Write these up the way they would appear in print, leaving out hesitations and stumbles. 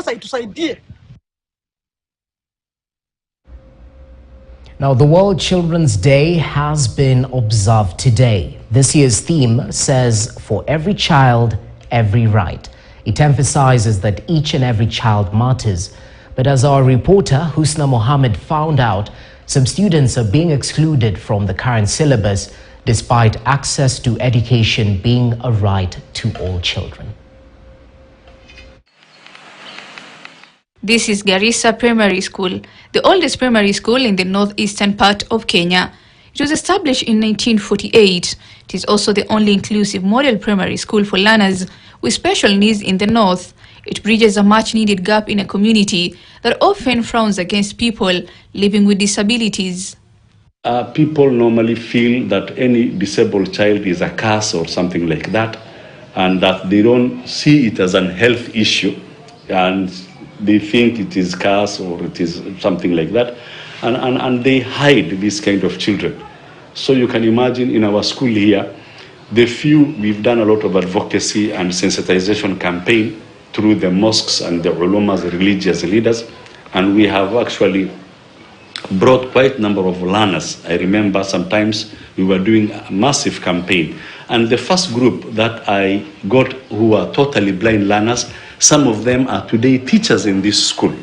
sasa itusaidie. Now, the World Children's Day has been observed today. This year's theme says, "For every child, every right." It emphasizes that each and every child matters. But as our reporter, Husna Mohammed, found out, some students are being excluded from the current syllabus, despite access to education being a right to all children. This is Garissa Primary School, the oldest primary school in the northeastern part of Kenya. It was established in 1948. It is also the only inclusive model primary school for learners with special needs in the north. It bridges a much-needed gap in a community that often frowns against people living with disabilities. People normally feel that any disabled child is a curse or something like that, and that they don't see it as a health issue, and they think it is curse or it is something like that, and they hide these kind of children. So you can imagine in our school here, we've done a lot of advocacy and sensitization campaign through the mosques and the ulumas, the religious leaders, and we have actually brought quite a number of learners. I remember sometimes we were doing a massive campaign, and the first group that I got who are totally blind learners, some of them are today teachers in this school.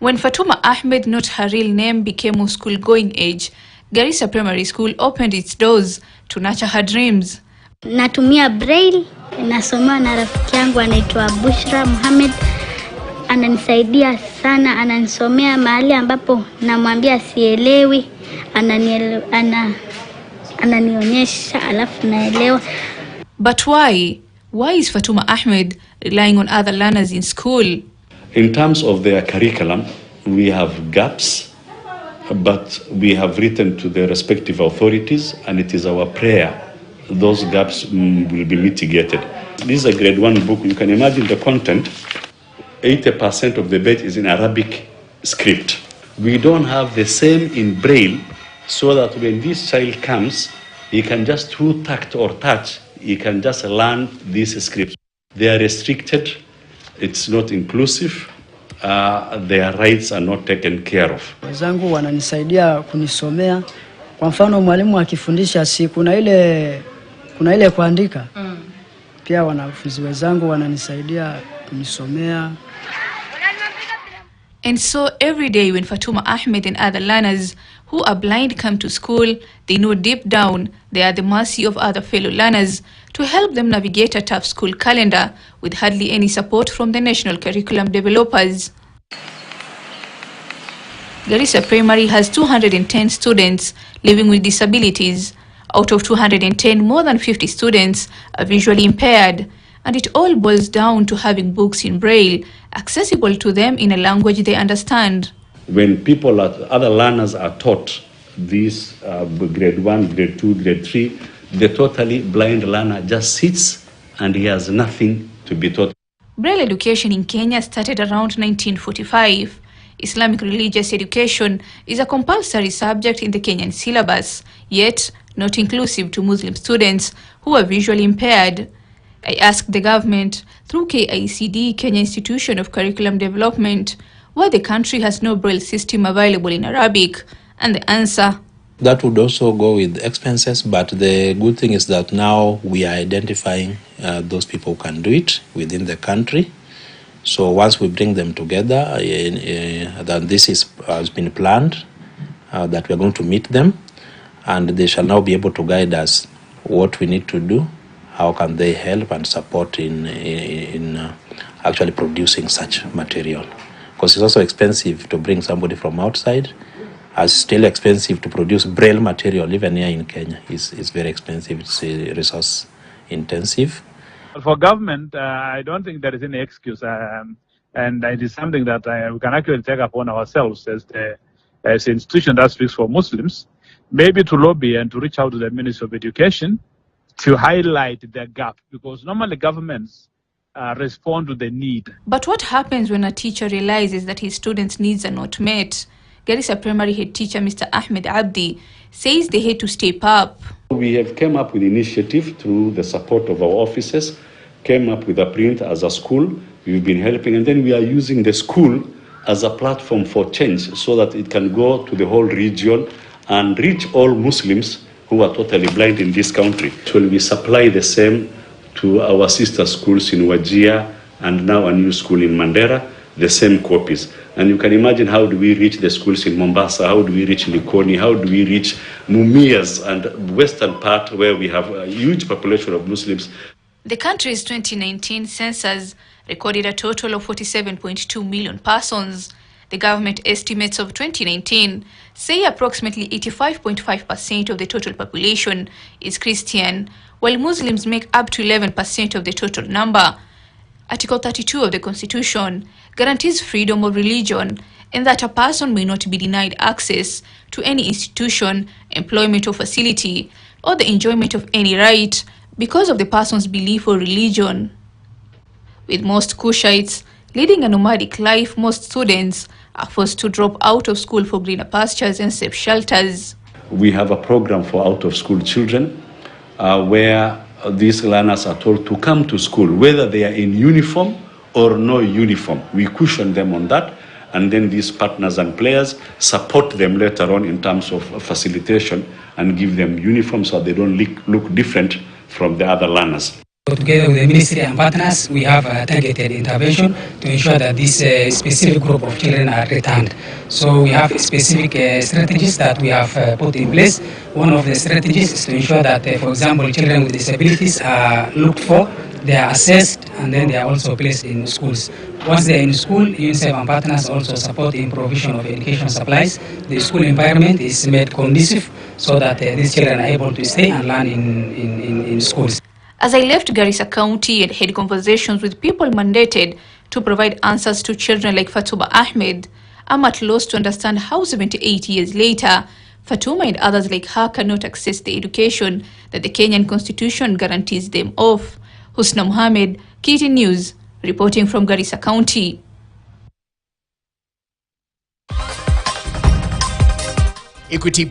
When Fatuma Ahmed, not her real name, became of school-going age, Garissa Primary School opened its doors to nurture her dreams. Natumia braille, nasomewa na rafiki yangu anaitwa Bushra Muhammad. Ananisaidia sana, ananisomea mahali ambapo namwambia sielewi, ananionyesha alafu naelewa. But why? Why is Fatuma Ahmed relying on other learners in school? In terms of their curriculum, we have gaps, but we have written to the respective authorities, and it is our prayer those gaps will be mitigated. This is a grade 1 book. You can imagine the content. 80% of the page is in Arabic script. We don't have the same in Braille, so that when this child comes, he can just through tact or touch, he can just learn these scripts. They are restricted, it's not inclusive, their rights are not taken care of. Wenzangu wananisaidia kunisomea. Kwa mfano mwalimu akifundisha kuna ile kuandika. Pia wanafunzi wenzangu wananisaidia kunisomea. And so every day when Fatuma Ahmed and other learners who are blind come to school, they know deep down they are at the mercy of other fellow learners to help them navigate a tough school calendar with hardly any support from the national curriculum developers. Garissa Primary has 210 students living with disabilities. Out of 210, more than 50 students are visually impaired, and it all boils down to having books in Braille accessible to them in a language they understand. When other learners are taught this grade 1, grade 2, grade 3, the totally blind learner just sits and he has nothing to be taught. Braille education in Kenya started around 1945. Islamic religious education is a compulsory subject in the Kenyan syllabus, yet not inclusive to Muslim students who are visually impaired. I asked the government, through KICD, Kenya Institution of Curriculum Development, why the country has no Braille system available in Arabic, and the answer: that would also go with expenses, but the good thing is that now we are identifying those people who can do it within the country. So once we bring them together, then this has been planned, that we are going to meet them, and they shall now be able to guide us what we need to do, how can they help and support in actually producing such material. Because it's also expensive to bring somebody from outside. It's still expensive to produce Braille material, even here in Kenya. It's very expensive, it's resource intensive. For government, I don't think there is any excuse, and it is something that we can actually take upon ourselves as an institution that speaks for Muslims, maybe to lobby and to reach out to the Ministry of Education to highlight the gap, because normally governments respond to the need. But what happens when a teacher realizes that his students' needs are not met? Garissa Primary head teacher Mr. Ahmed Abdi says they had to step up. We have come up with initiative through the support of our officers, came up with a print as a school we've been helping, and then we are using the school as a platform for change so that it can go to the whole region and reach all Muslims who are totally blind in this country. So we supply the same to our sister schools in Wajir and now a new school in Mandera, the same copies. And you can imagine, how do we reach the schools in Mombasa? How do we reach Likoni? How do we reach Mumias and western part where we have a huge population of Muslims? The country's 2019 census recorded a total of 47.2 million persons. The government estimates of 2019 say approximately 85.5% of the total population is Christian, while Muslims make up to 11% of the total number. Article 32 of the Constitution guarantees freedom of religion and that a person may not be denied access to any institution, employment or facility, or the enjoyment of any right because of the person's belief or religion. With most Kushites leading a nomadic life, most students are forced to drop out of school for greener pastures and safe shelters. We have a program for out-of-school children where these learners are told to come to school, whether they are in uniform or no uniform. We cushion them on that, and then these partners and players support them later on in terms of facilitation and give them uniforms so they don't look different from the other learners. Together with the ministry and partners, we have a targeted intervention to ensure that this specific group of children are returned. So we have specific strategies that we have put in place. One of the strategies is to ensure that, for example, children with disabilities are looked for, they are assessed, and then they are also placed in schools. Once they are in school, UNICEF and partners also support in provision of education supplies. The school environment is made conducive so that these children are able to stay and learn in schools. As I left Garissa County and had conversations with people mandated to provide answers to children like Fatuma Ahmed, I'm at loss to understand how 78 years later, Fatuma and others like her cannot access the education that the Kenyan Constitution guarantees them of. Husna Mohammed, KTN News, reporting from Garissa County. Equity